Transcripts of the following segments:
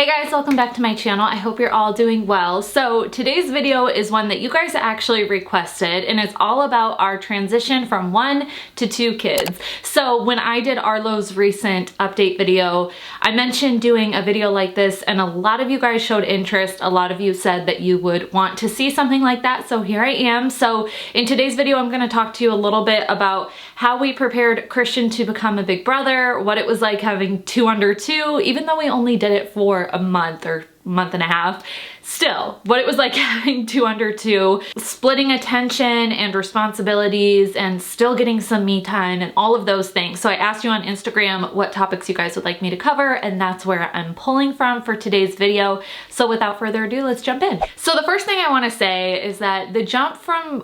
Hey guys, welcome back to my channel. I hope you're all doing well. So today's video is one that you guys actually requested, and it's all about our transition from 1 to 2 kids. So when I did Arlo's recent update video, I mentioned doing a video like this, and a lot of you guys showed interest. A lot of you said that you would want to see something like that, so here I am. So in today's video, I'm going to talk to you a little bit about how we prepared Christian to become a big brother, what it was like having 2 under 2, even though we only did it for a month or month and a half, still, what it was like having 2 under 2, splitting attention and responsibilities and still getting some me time and all of those things. So I asked you on Instagram what topics you guys would like me to cover, and that's where I'm pulling from for today's video. So without further ado, let's jump in. So the first thing I want to say is that the jump from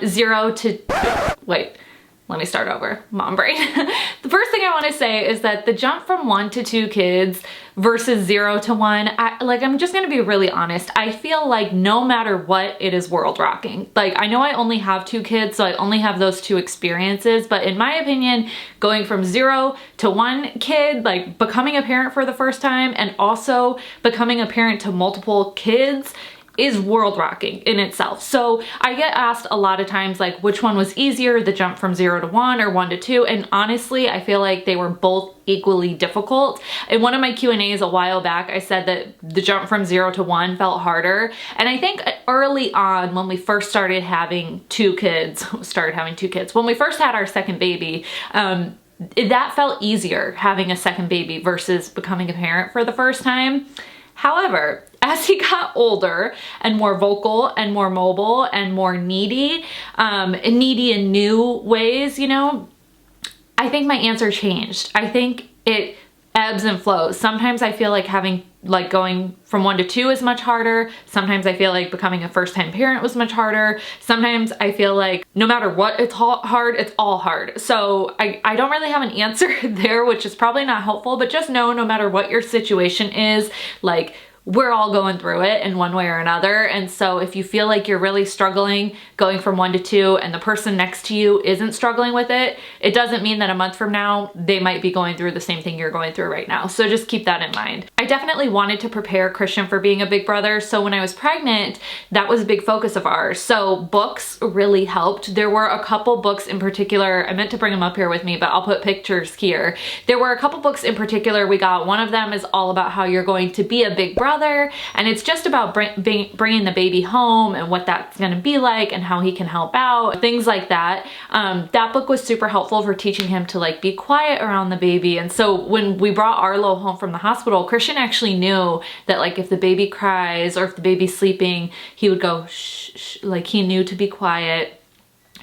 0 to, wait, let me start over, mom brain. The first thing I want to say is that the jump from 1 to 2 kids versus 0 to 1, I'm just gonna be really honest. I feel like no matter what, it is world rocking. Like, I know I only have 2 kids, so I only have those 2 experiences, but in my opinion, going from 0 to 1 kid, like becoming a parent for the first time and also becoming a parent to multiple kids, is world rocking in itself. So I get asked a lot of times, like, which one was easier, the jump from 0 to 1 or 1 to 2, and honestly, I feel like they were both equally difficult. In one of my Q&As a while back, I said that the jump from 0 to 1 felt harder, and I think early on when we first started having 2 kids, when we first had our second baby, that felt easier, having a second baby versus becoming a parent for the first time. However, as he got older and more vocal and more mobile and more needy in new ways, you know, I think my answer changed. I think it ebbs and flows. Sometimes I feel like going from 1 to 2 is much harder. Sometimes I feel like becoming a first-time parent was much harder. Sometimes I feel like no matter what, it's hard, it's all hard. So I don't really have an answer there, which is probably not helpful, but just know no matter what your situation is, like, we're all going through it in one way or another. And so if you feel like you're really struggling going from 1 to 2 and the person next to you isn't struggling with it, it doesn't mean that a month from now, they might be going through the same thing you're going through right now. So just keep that in mind. I definitely wanted to prepare Christian for being a big brother. So when I was pregnant, that was a big focus of ours. So books really helped. There were a couple books in particular. I meant to bring them up here with me, but I'll put pictures here. There were a couple books in particular we got. One of them is all about how you're going to be a big brother, and it's just about bringing the baby home and what that's going to be like and how he can help out, things like that. That book was super helpful for teaching him to like be quiet around the baby. And so when we brought Arlo home from the hospital, Christian actually knew that, like, if the baby cries or if the baby's sleeping, he would go shh, shh, like he knew to be quiet.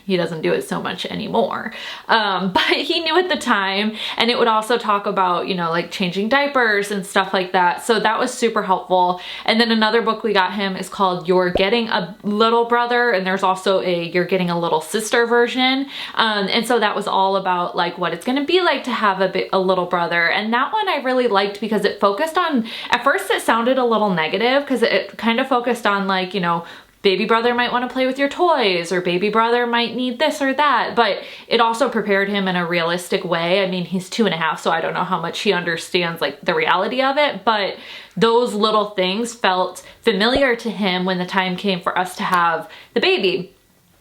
He doesn't do it so much anymore. But he knew at the time, and it would also talk about, you know, like changing diapers and stuff like that. So that was super helpful. And then another book we got him is called You're Getting a Little Brother, and there's also a You're Getting a Little Sister version. And so that was all about like what it's gonna be like to have a little brother. And that one I really liked because it focused on, at first it sounded a little negative because it kind of focused on, like, you know, baby brother might want to play with your toys, or baby brother might need this or that, but it also prepared him in a realistic way. I mean, he's 2.5, so I don't know how much he understands like the reality of it, but those little things felt familiar to him when the time came for us to have the baby.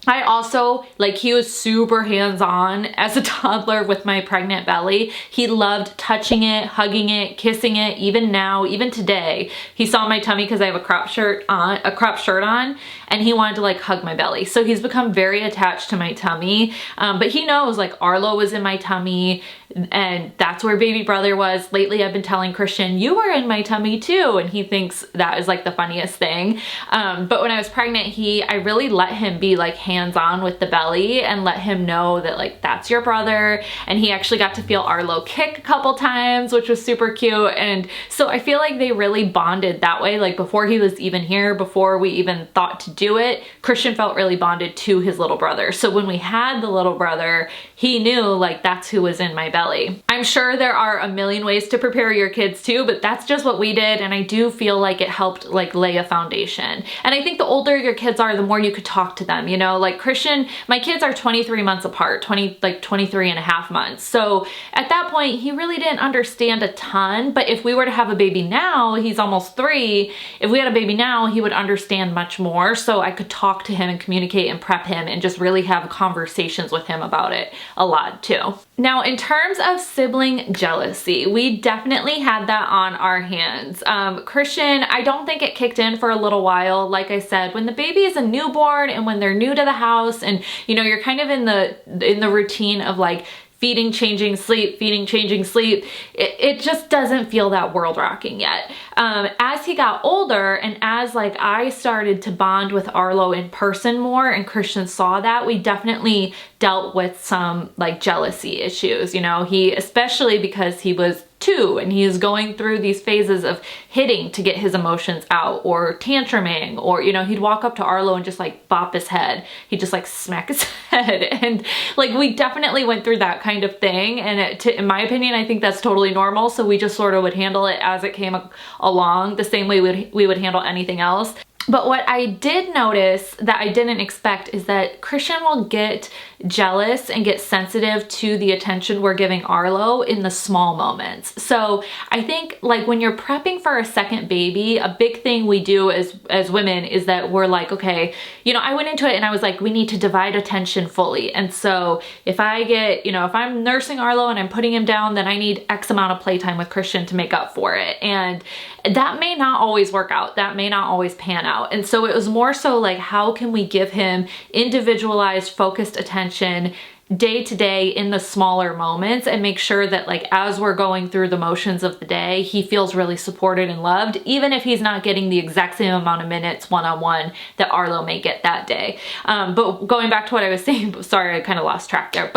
I also, like, he was super hands-on as a toddler with my pregnant belly. He loved touching it, hugging it, kissing it. Even now, even today, he saw my tummy because I have a crop shirt on, and he wanted to like hug my belly. So he's become very attached to my tummy. But he knows, like, Arlo was in my tummy, and that's where baby brother was. Lately, I've been telling Christian, you were in my tummy too, and he thinks that is like the funniest thing. But when I was pregnant, I really let him be like hands-on with the belly and let him know that, like, that's your brother. And he actually got to feel Arlo kick a couple times, which was super cute. And so I feel like they really bonded that way. Like, before he was even here, before we even thought to do it, Christian felt really bonded to his little brother. So when we had the little brother, he knew, like, that's who was in my belly. I'm sure there are a million ways to prepare your kids too, but that's just what we did. And I do feel like it helped, like, lay a foundation. And I think the older your kids are, the more you could talk to them, you know, like Christian, my kids are 23 months apart, like 23 and a half months. So at that point, he really didn't understand a ton, but if we were to have a baby now, he's almost 3. If we had a baby now, he would understand much more. So I could talk to him and communicate and prep him and just really have conversations with him about it a lot too. Now, in terms of sibling jealousy, we definitely had that on our hands. Christian, I don't think it kicked in for a little while. Like I said, when the baby is a newborn and when they're new to the house and, you know, you're kind of in the routine of like feeding, changing, sleep, feeding, changing, sleep, it just doesn't feel that world rocking yet. As he got older and as like I started to bond with Arlo in person more and Christian saw that, we definitely dealt with some like jealousy issues, you know, especially because he was 2 and he is going through these phases of hitting to get his emotions out or tantruming, or, you know, he'd walk up to Arlo and just like bop his head. He'd just like smack his head. And like, we definitely went through that kind of thing. And in my opinion, I think that's totally normal. So we just sort of would handle it as it came along, the same way we would handle anything else. But what I did notice that I didn't expect is that Christian will get jealous and get sensitive to the attention we're giving Arlo in the small moments. So I think like when you're prepping for a second baby, a big thing we do as women is that we're like, okay, you know, I went into it and I was like, we need to divide attention fully. And so if I get, you know, if I'm nursing Arlo and I'm putting him down, then I need X amount of playtime with Christian to make up for it. And that may not always work out. That may not always pan out. And so it was more so like, how can we give him individualized, focused attention day to day in the smaller moments and make sure that like as we're going through the motions of the day, he feels really supported and loved, even if he's not getting the exact same amount of minutes one-on-one that Arlo may get that day. But going back to what I was saying, sorry, I kind of lost track there,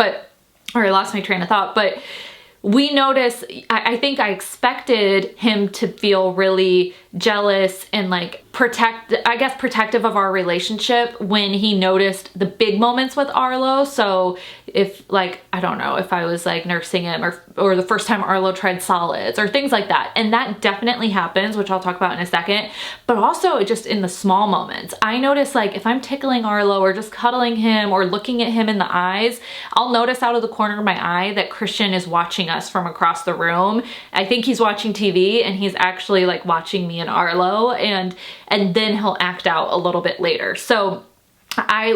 or I lost my train of thought, but we noticed, I think I expected him to feel really jealous and like protective of our relationship when he noticed the big moments with Arlo. So if like, I don't know, if I was like nursing him or the first time Arlo tried solids or things like that. And that definitely happens, which I'll talk about in a second, but also just in the small moments. I notice like if I'm tickling Arlo or just cuddling him or looking at him in the eyes, I'll notice out of the corner of my eye that Christian is watching us from across the room. I think he's watching TV and he's actually like watching me and Arlo, and then he'll act out a little bit later. So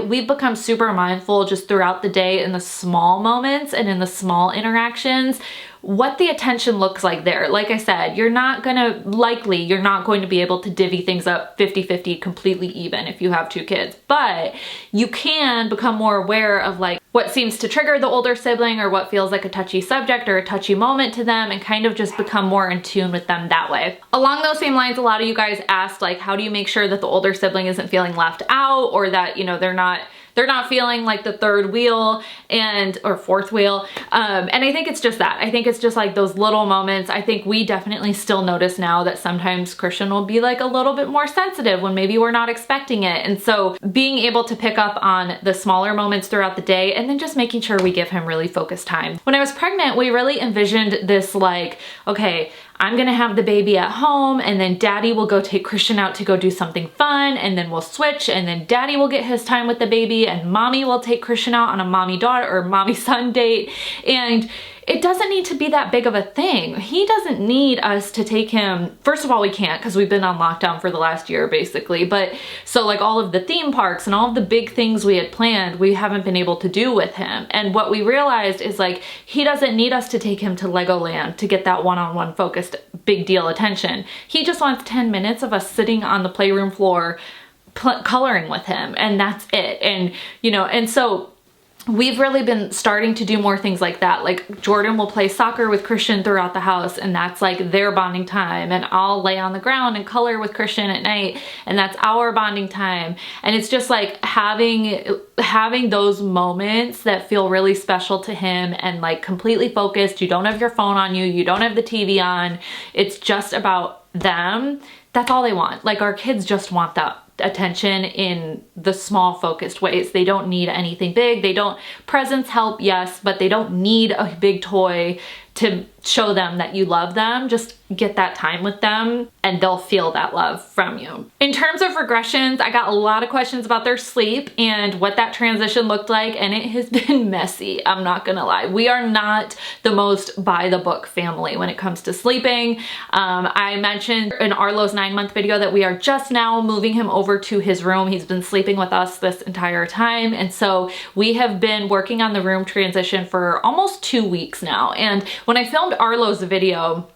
we've become super mindful just throughout the day in the small moments and in the small interactions, what the attention looks like there. Like I said, you're not going to be able to divvy things up 50-50 completely even if you have 2 kids, but you can become more aware of like what seems to trigger the older sibling or what feels like a touchy subject or a touchy moment to them and kind of just become more in tune with them that way. Along those same lines, a lot of you guys asked like, how do you make sure that the older sibling isn't feeling left out or that, you know, they're not feeling like the 3rd wheel or 4th wheel. And I think it's just that. I think it's just like those little moments. I think we definitely still notice now that sometimes Christian will be like a little bit more sensitive when maybe we're not expecting it. And so being able to pick up on the smaller moments throughout the day and then just making sure we give him really focused time. When I was pregnant, we really envisioned this like, okay, I'm gonna have the baby at home and then daddy will go take Christian out to go do something fun and then we'll switch and then daddy will get his time with the baby and mommy will take Christian out on a mommy-daughter or mommy-son date. And it doesn't need to be that big of a thing. He doesn't need us to take him. First of all, we can't because we've been on lockdown for the last year basically. But so like all of the theme parks and all of the big things we had planned, we haven't been able to do with him. And what we realized is like, he doesn't need us to take him to Legoland to get that one-on-one focused big deal attention. He just wants 10 minutes of us sitting on the playroom floor coloring with him, and that's it. And you know, and so we've really been starting to do more things like that. Like Jordan will play soccer with Christian throughout the house and that's like their bonding time, and I'll lay on the ground and color with Christian at night and that's our bonding time. And it's just like having those moments that feel really special to him and like completely focused. You don't have your phone on you, you don't have the TV on. It's just about them. That's all they want. Like our kids just want that attention in the small focused ways. They don't need anything big. Presents help, yes, but they don't need a big toy to show them that you love them. Just get that time with them and they'll feel that love from you. In terms of regressions, I got a lot of questions about their sleep and what that transition looked like, and it has been messy. I'm not gonna lie. We are not the most by the book family when it comes to sleeping. I mentioned in Arlo's 9-month video that we are just now moving him over to his room. He's been sleeping with us this entire time, and so we have been working on the room transition for almost 2 weeks now. And when I filmed Arlo's video,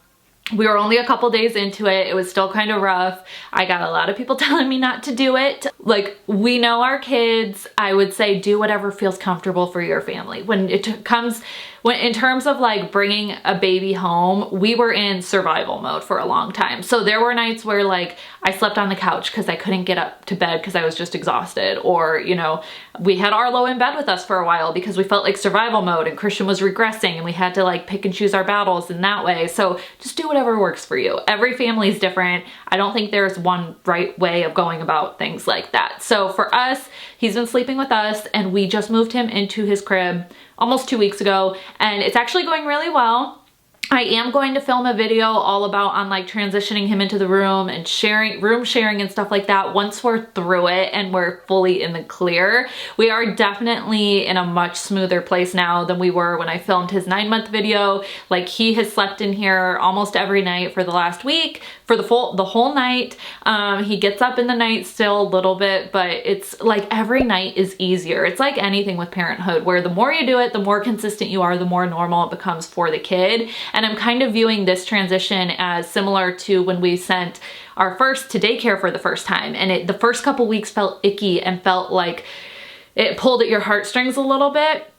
we were only a couple days into it. It was still kind of rough. I got a lot of people telling me not to do it. Like, we know our kids. I would say do whatever feels comfortable for your family. When it comes, in terms of like bringing a baby home, we were in survival mode for a long time. So there were nights where like I slept on the couch because I couldn't get up to bed because I was just exhausted. Or, you know, we had Arlo in bed with us for a while because we felt like survival mode and Christian was regressing and we had to like pick and choose our battles in that way. So just do whatever works for you. Every family is different. I don't think there's one right way of going about things like that. So for us, he's been sleeping with us and we just moved him into his crib almost 2 weeks ago, and it's actually going really well. I am going to film a video all about on like transitioning him into the room and room sharing and stuff like that once we're through it and we're fully in the clear. We are definitely in a much smoother place now than we were when I filmed his 9-month video. Like, he has slept in here almost every night for the last week, for the whole night. He gets up in the night still a little bit, but it's like every night is easier. It's like anything with parenthood, where the more you do it, the more consistent you are, the more normal it becomes for the kid. And I'm kind of viewing this transition as similar to when we sent our first to daycare for the first time. And the first couple weeks felt icky and felt like it pulled at your heartstrings a little bit,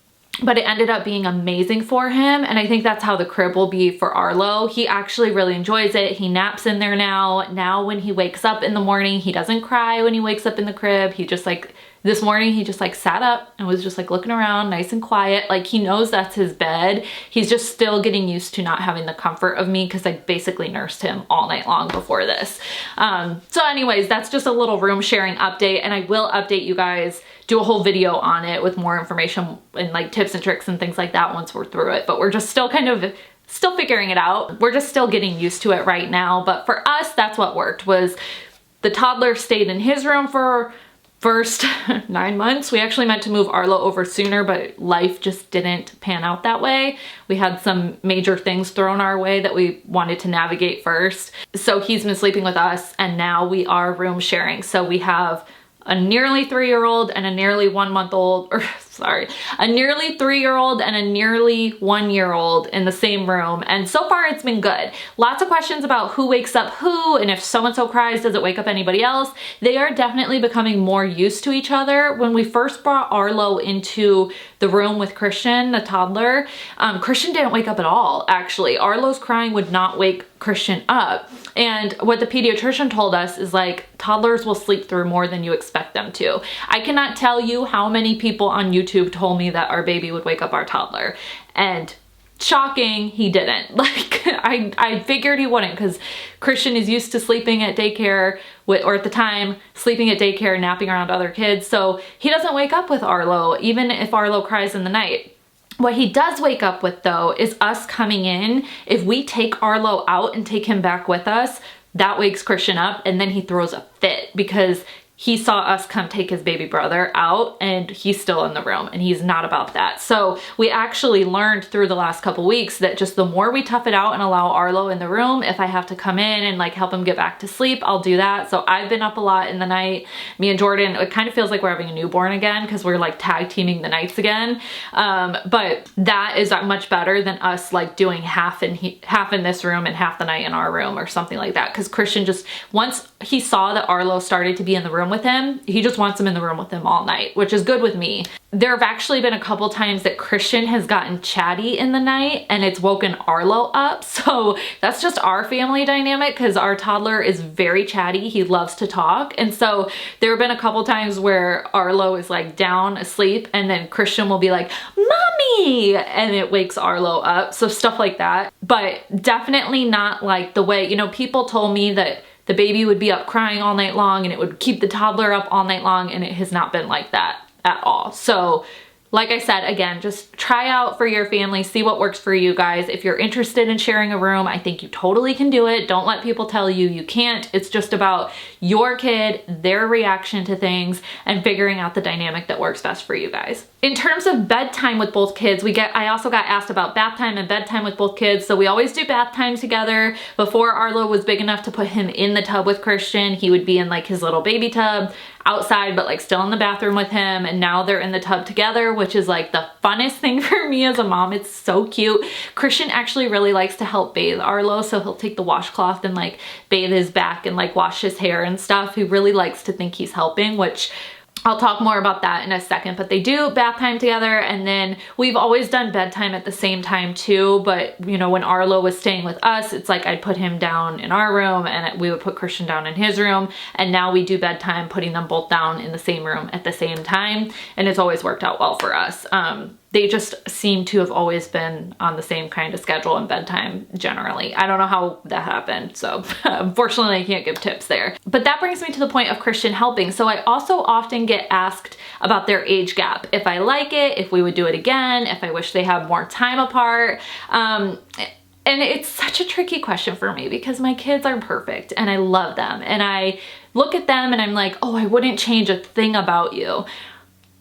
but it ended up being amazing for him. And I think that's how the crib will be for Arlo. He actually really enjoys it. He naps in there now. Now when he wakes up in the morning, he doesn't cry when he wakes up in the crib. He just like, this morning he just like sat up and was just like looking around nice and quiet. Like, he knows that's his bed. He's just still getting used to not having the comfort of me because I basically nursed him all night long before this. So anyways, that's just a little room sharing update, and I will update you guys, do a whole video on it with more information and like tips and tricks and things like that once we're through it. But we're just still kind of still figuring it out. We're just still getting used to it right now. But for us, that's what worked, was the toddler stayed in his room for first 9 months. We actually meant to move Arlo over sooner, but life just didn't pan out that way. We had some major things thrown our way that we wanted to navigate first. So he's been sleeping with us, and now we are room sharing. So we have a nearly 3-year-old and a nearly 1-month-old, or sorry, a nearly 3-year-old and a nearly 1-year-old in the same room. And so far it's been good. Lots of questions about who wakes up who, and if so-and-so cries, does it wake up anybody else? They are definitely becoming more used to each other. When we first brought Arlo into the room with Christian, the toddler, Christian didn't wake up at all, actually. Arlo's crying would not wake Christian up. And what the pediatrician told us is like, toddlers will sleep through more than you expect them to. I cannot tell you how many people on YouTube told me that our baby would wake up our toddler, and shocking, he didn't. Like, I figured he wouldn't, because Christian is used to sleeping at daycare or at the time sleeping at daycare, napping around other kids. So he doesn't wake up with Arlo, even if Arlo cries in the night. What he does wake up with though is us coming in. If we take Arlo out and take him back with us, that wakes Christian up, and then he throws a fit because he saw us come take his baby brother out and he's still in the room, and he's not about that. So we actually learned through the last couple weeks that just the more we tough it out and allow Arlo in the room, if I have to come in and like help him get back to sleep, I'll do that. So I've been up a lot in the night. Me and Jordan, it kind of feels like we're having a newborn again because we're like tag teaming the nights again. But that is much better than us like doing half in this room and half the night in our room or something like that. Because Christian just, once he saw that Arlo started to be in the room with him, he just wants him in the room with him all night, which is good with me. There have actually been a couple times that Christian has gotten chatty in the night and it's woken Arlo up. So that's just our family dynamic, because our toddler is very chatty. He loves to talk. And so there have been a couple times where Arlo is like down asleep and then Christian will be like, "Mommy!" and it wakes Arlo up. So stuff like that. But definitely not like the way, you know, people told me that the baby would be up crying all night long and it would keep the toddler up all night long, and it has not been like that at all. So like I said, again, just try out for your family, see what works for you guys. If you're interested in sharing a room, I think you totally can do it. Don't let people tell you you can't. It's just about your kid, their reaction to things, and figuring out the dynamic that works best for you guys. In terms of bedtime with both kids, I also got asked about bath time and bedtime with both kids. So we always do bath time together. Before Arlo was big enough to put him in the tub with Christian, he would be in like his little baby tub outside, but like still in the bathroom with him. And now they're in the tub together, which is like the funnest thing for me as a mom. It's so cute. Christian actually really likes to help bathe Arlo. So he'll take the washcloth and like bathe his back and like wash his hair and stuff. He really likes to think he's helping, which I'll talk more about that in a second, but they do bath time together. And then we've always done bedtime at the same time too. But you know, when Arlo was staying with us, it's like I'd put him down in our room and we would put Christian down in his room. And now we do bedtime, putting them both down in the same room at the same time. And it's always worked out well for us. They just seem to have always been on the same kind of schedule in bedtime generally. I don't know how that happened, so unfortunately I can't give tips there. But that brings me to the point of Christian helping. So I also often get asked about their age gap. If I like it, if we would do it again, if I wish they had more time apart. And it's such a tricky question for me because my kids are perfect and I love them. And I look at them and I'm like, oh, I wouldn't change a thing about you.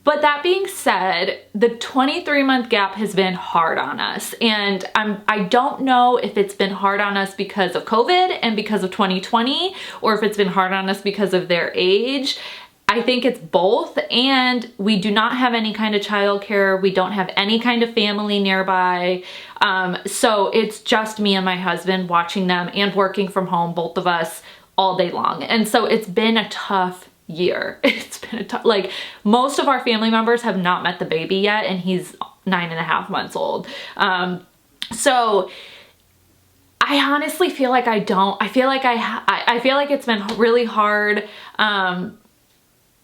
But that being said, the 23-month gap has been hard on us. And I don't know if it's been hard on us because of COVID and because of 2020, or if it's been hard on us because of their age. I think it's both, and we do not have any kind of childcare. We don't have any kind of family nearby. So it's just me and my husband watching them and working from home, both of us, all day long. And so it's been a tough year. It's been a tough, like most of our family members have not met the baby yet, and he's 9.5 months old. So I honestly feel like I feel like it's been really hard.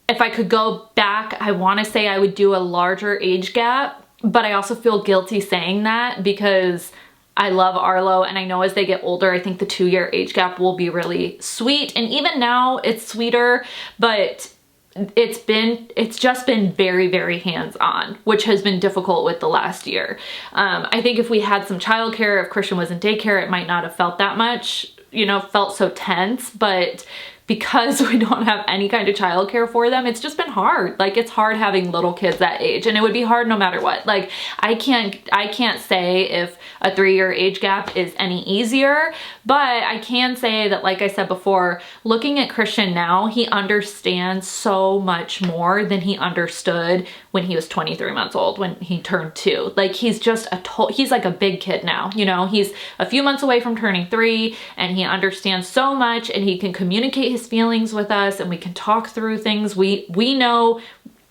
If I could go back, I want to say I would do a larger age gap, but I also feel guilty saying that because I love Arlo, and I know as they get older, I think the 2-year age gap will be really sweet. And even now it's sweeter, but it's just been very, very hands-on, which has been difficult with the last year. I think if we had some childcare, if Christian was in daycare, it might not have felt that much, you know, felt so tense, but because we don't have any kind of childcare for them, it's just been hard. Like, it's hard having little kids that age, and it would be hard no matter what. Like, I can't say if a 3-year age gap is any easier, but I can say that, like I said before, looking at Christian now, he understands so much more than he understood when he was 23 months old, when he turned 2. Like, he's just he's like a big kid now, you know? He's a few months away from turning 3, and he understands so much, and he can communicate his feelings with us, and we can talk through things. We know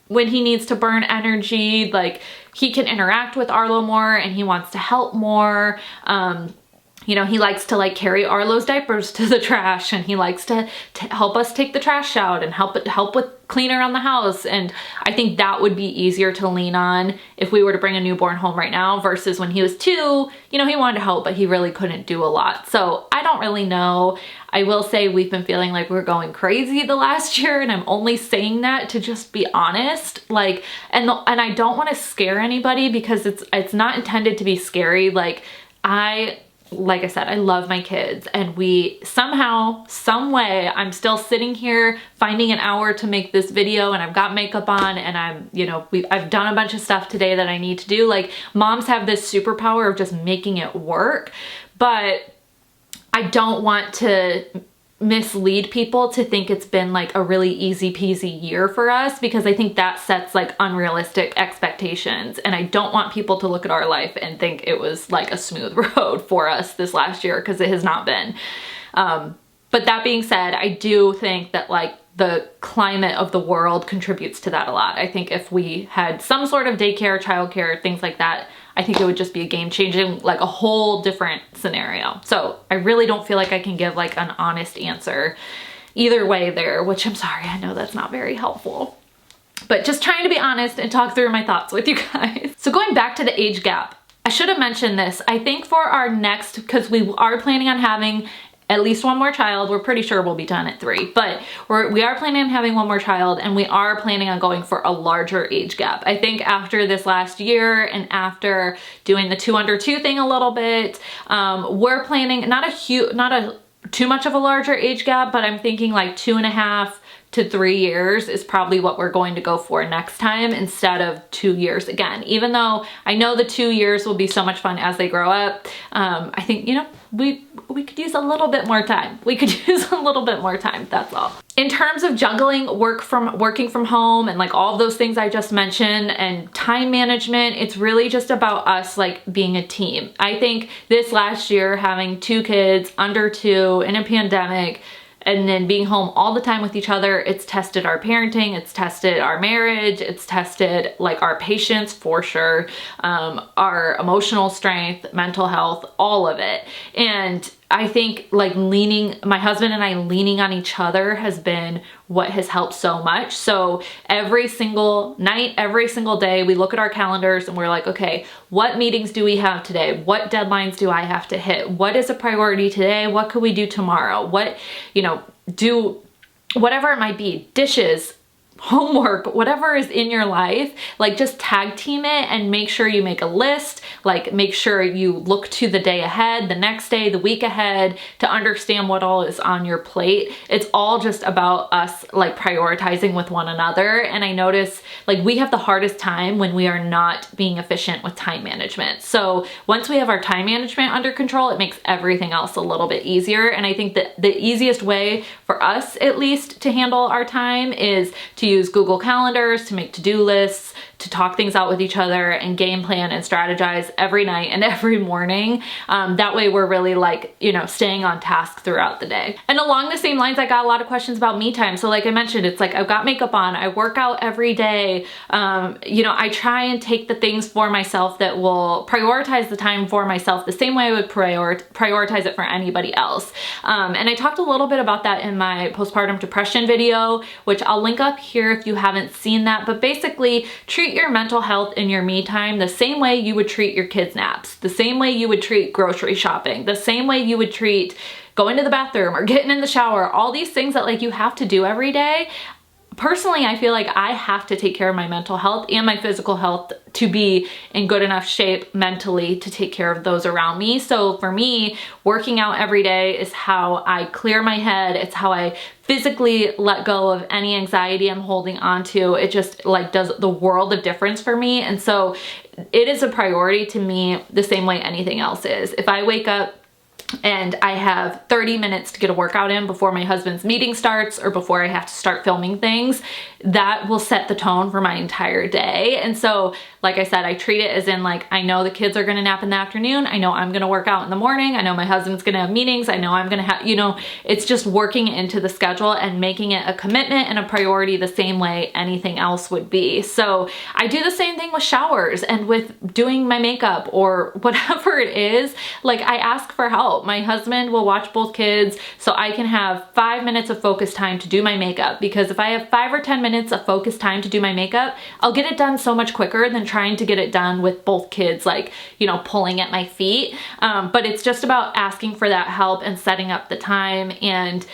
when he needs to burn energy. Like, he can interact with Arlo more, and he wants to help more. You know, he likes to like carry Arlo's diapers to the trash, and he likes to help us take the trash out and help with clean around the house. And I think that would be easier to lean on if we were to bring a newborn home right now versus when he was 2, you know, he wanted to help, but he really couldn't do a lot. So I don't really know. I will say we've been feeling like we're going crazy the last year, and I'm only saying that to just be honest. Like, and I don't want to scare anybody because it's not intended to be scary. Like I said, I love my kids, and we somehow, some way, I'm still sitting here finding an hour to make this video, and I've got makeup on, and I've done a bunch of stuff today that I need to do. Like, moms have this superpower of just making it work, but I don't want to mislead people to think it's been like a really easy peasy year for us, because I think that sets like unrealistic expectations, and I don't want people to look at our life and think it was like a smooth road for us this last year, because it has not been. But that being said, I do think that like the climate of the world contributes to that a lot. I think if we had some sort of daycare, childcare, things like that, I think it would just be a game-changing, like a whole different scenario. So I really don't feel like I can give like an honest answer either way there, which I'm sorry, I know that's not very helpful. But just trying to be honest and talk through my thoughts with you guys. So going back to the age gap, I should have mentioned this. I think for our next, because we are planning on having at least one more child. We're pretty sure we'll be done at 3, but we are planning on having one more child, and we are planning on going for a larger age gap. I think after this last year and after doing the 2 under 2 thing a little bit, we're planning not too much of a larger age gap, but I'm thinking like 2.5 to 3 years is probably what we're going to go for next time instead of 2 years again. Even though I know the 2 years will be so much fun as they grow up, I think, you know, we could use a little bit more time. We could use a little bit more time, that's all. In terms of juggling working from home and like all of those things I just mentioned and time management, it's really just about us like being a team. I think this last year, having 2 kids under 2 in a pandemic, and then being home all the time with each other, it's tested our parenting, it's tested our marriage, it's tested like our patience for sure, our emotional strength, mental health, all of it. And I think like my husband and I leaning on each other has been what has helped so much. So every single night, every single day, we look at our calendars and we're like, okay, what meetings do we have today? What deadlines do I have to hit? What is a priority today? What could we do tomorrow? What, you know, do whatever it might be, dishes, homework, whatever is in your life, like just tag team it and make sure you make a list, like make sure you look to the day ahead, the next day, the week ahead to understand what all is on your plate. It's all just about us like prioritizing with one another. And I notice like we have the hardest time when we are not being efficient with time management. So once we have our time management under control, it makes everything else a little bit easier. And I think that the easiest way for us, at least, to handle our time is to use Google Calendars, to make to-do lists, to talk things out with each other and game plan and strategize every night and every morning. That way we're really like, you know, staying on task throughout the day. And along the same lines, I got a lot of questions about me time. So like I mentioned, it's like I've got makeup on, I work out every day. You know, I try and take the things for myself that will prioritize the time for myself the same way I would prioritize it for anybody else. And I talked a little bit about that in my postpartum depression video, which I'll link up here if you haven't seen that. But basically, treat your mental health and your me time the same way you would treat your kids' naps, the same way you would treat grocery shopping, the same way you would treat going to the bathroom or getting in the shower, all these things that like you have to do every day. Personally, I feel like I have to take care of my mental health and my physical health to be in good enough shape mentally to take care of those around me. So for me, working out every day is how I clear my head. It's how I physically let go of any anxiety I'm holding on to. It just like does the world of difference for me. And so it is a priority to me the same way anything else is. If I wake up and I have 30 minutes to get a workout in before my husband's meeting starts or before I have to start filming things, that will set the tone for my entire day. And so, like I said, I treat it as in like, I know the kids are gonna nap in the afternoon. I know I'm gonna work out in the morning. I know my husband's gonna have meetings. I know I'm gonna have, you know, it's just working into the schedule and making it a commitment and a priority the same way anything else would be. So I do the same thing with showers and with doing my makeup or whatever it is. Like I ask for help. My husband will watch both kids so I can have 5 minutes of focus time to do my makeup, because if I have 5 or 10 minutes of focus time to do my makeup, I'll get it done so much quicker than trying to get it done with both kids, like, you know, pulling at my feet. But it's just about asking for that help and setting up the time. And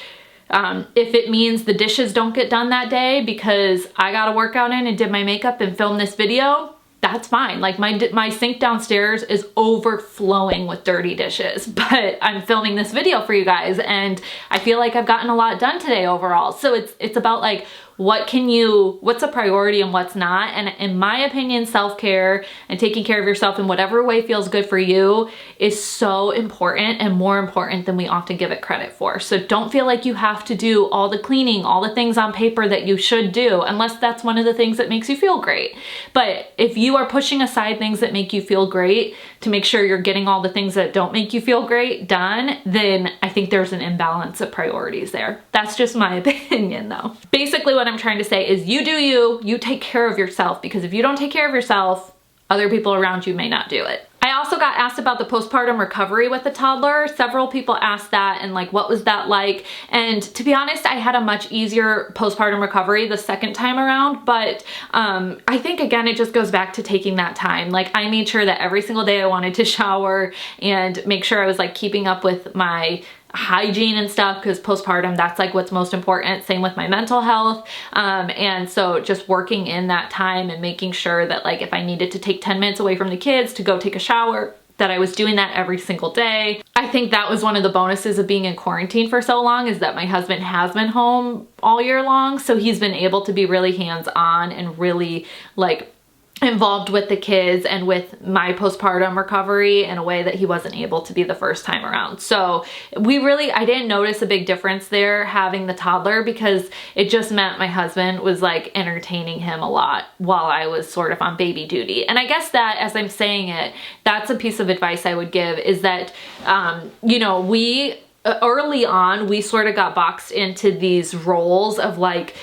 if it means the dishes don't get done that day because I got a workout in and did my makeup and filmed this video, that's fine. Like my sink downstairs is overflowing with dirty dishes, but I'm filming this video for you guys and I feel like I've gotten a lot done today overall. So it's about like, what's a priority and what's not. And in my opinion, self-care and taking care of yourself in whatever way feels good for you is so important and more important than we often give it credit for. So don't feel like you have to do all the cleaning, all the things on paper that you should do, unless that's one of the things that makes you feel great. But if you are pushing aside things that make you feel great to make sure you're getting all the things that don't make you feel great done, then I think there's an imbalance of priorities there. That's just my opinion though. Basically what I'm trying to say is you do you take care of yourself, because if you don't take care of yourself, other people around you may not do it. I also got asked about the postpartum recovery with the toddler. Several people asked that and like, what was that like? And to be honest, I had a much easier postpartum recovery the second time around, but I think again, it just goes back to taking that time. Like I made sure that every single day I wanted to shower and make sure I was like keeping up with my hygiene and stuff, because postpartum, that's like what's most important. Same with my mental health. And so just working in that time and making sure that like if I needed to take 10 minutes away from the kids to go take a shower, that I was doing that every single day. I think that was one of the bonuses of being in quarantine for so long, is that my husband has been home all year long. So he's been able to be really hands-on and really like involved with the kids and with my postpartum recovery in a way that he wasn't able to be the first time around. So I didn't notice a big difference there having the toddler, because it just meant my husband was like entertaining him a lot while I was sort of on baby duty. And I guess that, as I'm saying it, that's a piece of advice I would give, is that, you know, early on, we sort of got boxed into these roles of like,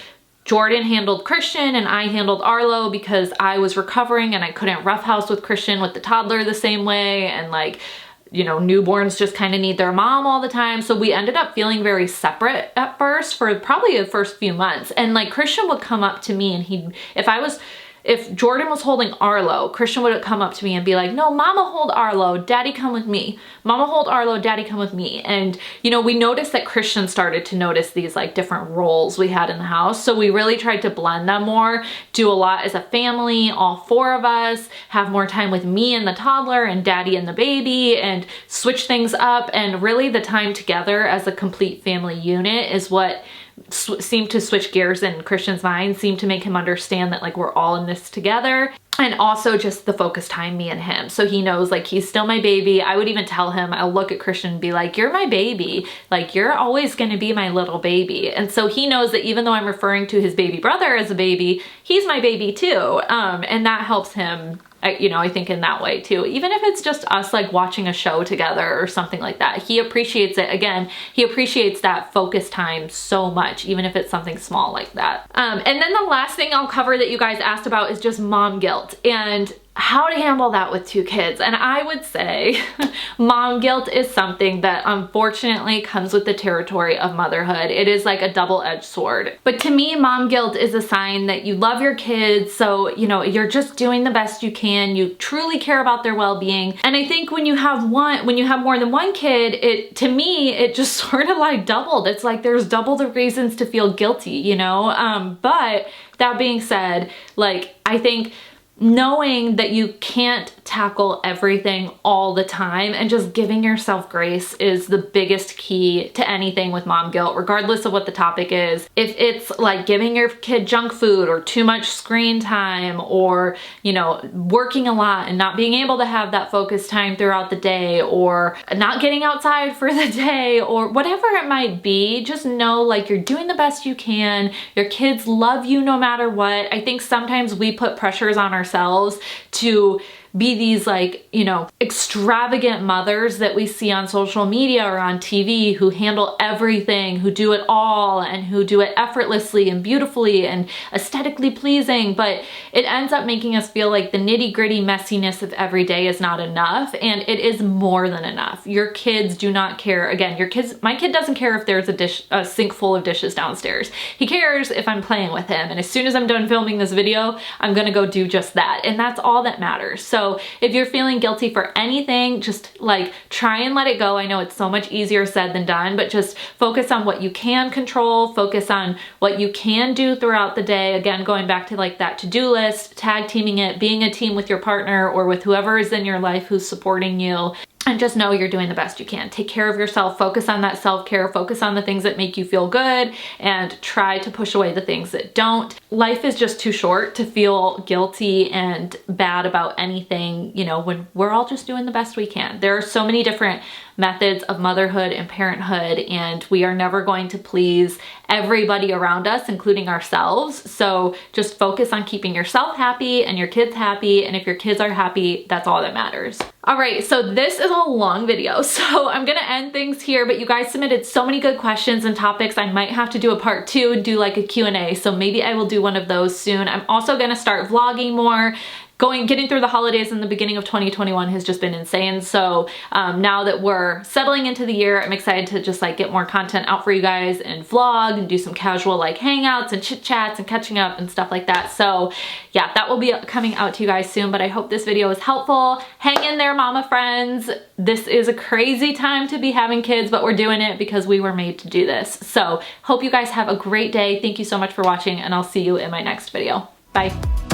Jordan handled Christian and I handled Arlo, because I was recovering and I couldn't roughhouse with Christian with the toddler the same way. And like, you know, newborns just kind of need their mom all the time. So we ended up feeling very separate at first for probably the first few months. And like Christian would come up to me and if Jordan was holding Arlo, Christian would come up to me and be like, no, mama hold Arlo, daddy come with me. Mama hold Arlo, daddy come with me. And, you know, we noticed that Christian started to notice these like different roles we had in the house. So we really tried to blend them more, do a lot as a family, all four of us, have more time with me and the toddler and daddy and the baby, and switch things up. And really the time together as a complete family unit is what seemed to switch gears in Christian's mind, seemed to make him understand that like we're all in this together. And also just the focus time, me and him. So he knows like he's still my baby. I would even tell him, I'll look at Christian and be like, you're my baby. Like you're always gonna be my little baby. And so he knows that even though I'm referring to his baby brother as a baby, he's my baby too. And that helps him, you know, I think in that way too. Even if it's just us like watching a show together or something like that, he appreciates it. Again, he appreciates that focus time so much, even if it's something small like that. And then the last thing I'll cover that you guys asked about is just mom guilt and how to handle that with two kids. And I would say mom guilt is something that unfortunately comes with the territory of motherhood. It is like a double-edged sword. But to me, mom guilt is a sign that you love your kids. So, you know, you're just doing the best you can. You truly care about their well-being. And I think when you have more than one kid, to me, it just sort of like doubled. It's like there's double the reasons to feel guilty, you know? But that being said, like, I think knowing that you can't tackle everything all the time and just giving yourself grace is the biggest key to anything with mom guilt, regardless of what the topic is. If it's like giving your kid junk food or too much screen time, or, you know, working a lot and not being able to have that focus time throughout the day, or not getting outside for the day, or whatever it might be, just know like you're doing the best you can. Your kids love you no matter what. I think sometimes we put pressures on ourselves to be these like, you know, extravagant mothers that we see on social media or on TV who handle everything, who do it all, and who do it effortlessly and beautifully and aesthetically pleasing. But it ends up making us feel like the nitty-gritty messiness of every day is not enough, and it is more than enough. Your kids do not care. Again, my kid doesn't care if there's a sink full of dishes downstairs. He cares if I'm playing with him, and as soon as I'm done filming this video, I'm gonna go do just that, and that's all that matters. So if you're feeling guilty for anything, just like try and let it go. I know it's so much easier said than done, but just focus on what you can control, focus on what you can do throughout the day. Again, going back to like that to-do list, tag teaming it, being a team with your partner or with whoever is in your life who's supporting you. And just know you're doing the best you can. Take care of yourself, focus on that self-care, focus on the things that make you feel good, and try to push away the things that don't. Life is just too short to feel guilty and bad about anything, you know, when we're all just doing the best we can. There are so many different methods of motherhood and parenthood, and we are never going to please everybody around us, including ourselves. So just focus on keeping yourself happy and your kids happy, and if your kids are happy, that's all that matters. All right, so this is a long video, so I'm gonna end things here, but you guys submitted so many good questions and topics. I might have to do a part 2 and do like a Q&A, so maybe I will do one of those soon. I'm also gonna start vlogging more, getting through the holidays and the beginning of 2021 has just been insane. So now that we're settling into the year, I'm excited to just like get more content out for you guys and vlog and do some casual like hangouts and chit chats and catching up and stuff like that. So yeah, that will be coming out to you guys soon, but I hope this video is helpful. Hang in there, mama friends. This is a crazy time to be having kids, but we're doing it because we were made to do this. So hope you guys have a great day. Thank you so much for watching, and I'll see you in my next video. Bye.